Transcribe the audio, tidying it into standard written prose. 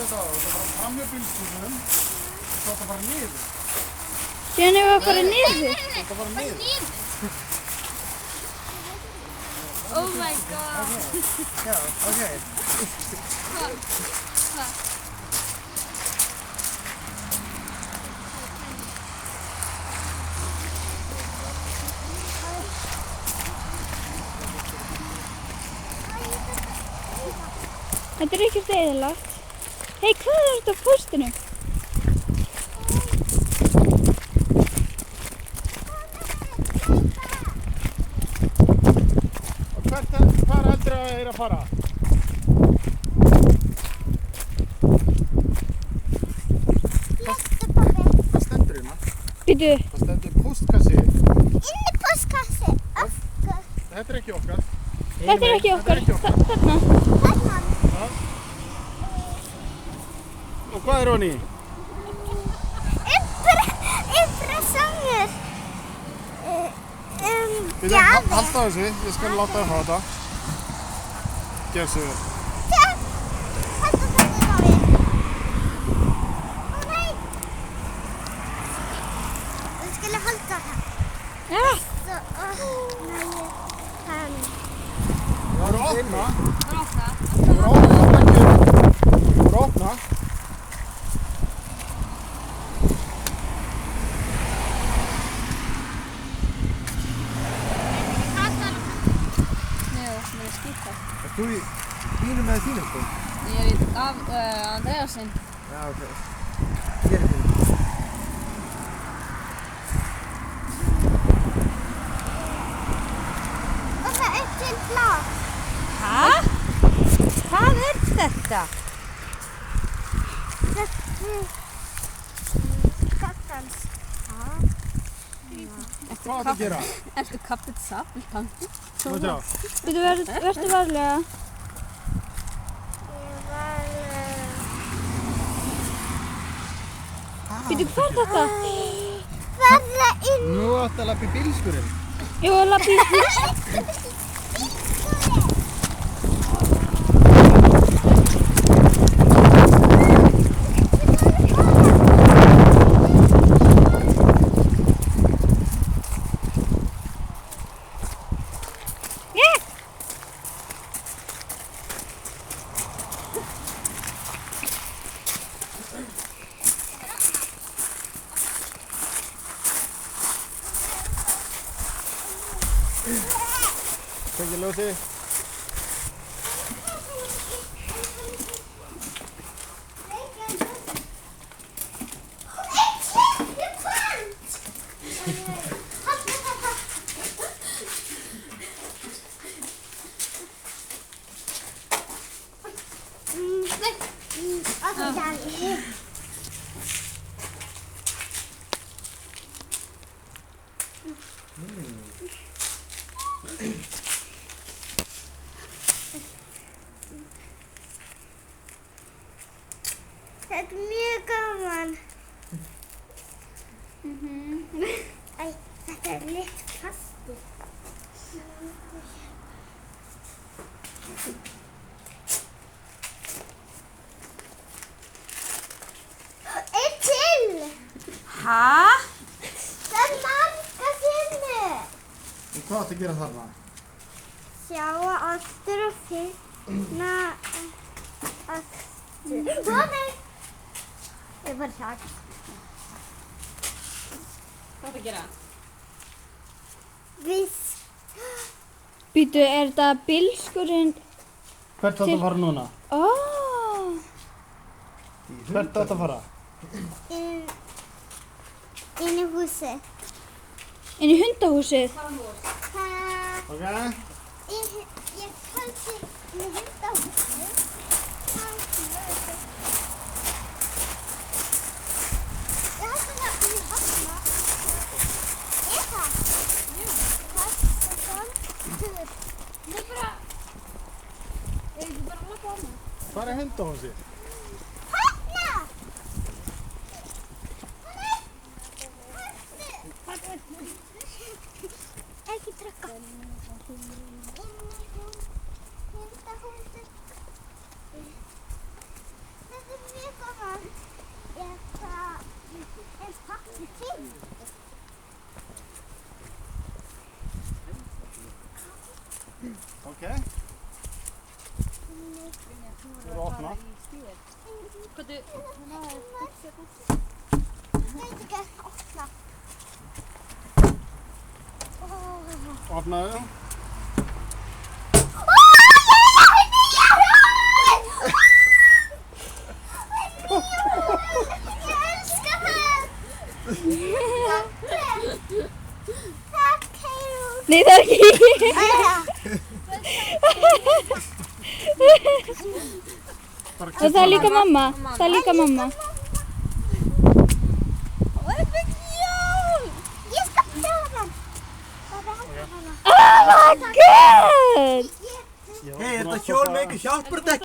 þetta á. Þetta fara fram með bílskúrnum og svo þetta fara niður. Síðan hefur það farið niður. Þetta fara niður. Oh my god. Já, ok. Hvað? Þetta er ekkert eyðilagt. Hei, hvað er þetta á póstinu? Og hvar heldur það að fara? Hvað stendur hérna? Býtu. Það stendur póstkassi. Inni postkassi. Þetta er ekki okkar. Þetta er ekki okkar. Þarna. Og hvað er honni? Impressónur. Halda þessu, ég skal láta þér hafa þetta. Gjör svo vel. Halda þetta Davíð. Ó nei. Við skulum halda það. Já. Það er að opna. Það er okkar. Það er að opna. Það er að opna. Ert þú í bínu með þínum sko? Ég er í Andreasinn. Já, ok. Hér er þín. Og það er til blað. Hæ? Hvað er þetta? Þetta er kattans. Hvað átt að gera? Ertu kappið satt í tanki? Hvað sjá? Býtu, vertu varlega. Býtu, hvað er þetta? Verða inn. Nú átt að lappa í bílskurinn. Ég var að labba í Tekið ljósið. Þetta er mjög gaman. Æ, þetta er litt kasti. Einn til. Hæ? Það er marga sinni. Og hvað átt að gera þarna? Sjá aftur og finna aftur. Ó nei. Ég var hlægt. Hvað er að gera? Við Býtu, er þetta bílskurinn? Hvert átt að fara núna? Ó. Hvert átt að fara? inn í húsið. Inn í hundahúsið? Ok. Ég kannski inn í hundahúsið. Ég held að það inn í hafna. Er það? Jú. Hvað er það? Það er bara... Ég er bara að lappa á hana. Hvað er hundahúsið? Hafna! Ekki trakka. Hundahúsið. Þetta er mjög Okej. Ska du öppna? Jag tycker öppna. Öppna du. Jag älskar det! Tack, hej då! Nej, tack. Och salika mamma. Salika mamma. Jag ska pröva den! Oh my god! Hei, þetta hjól með ekki hjálpar þetta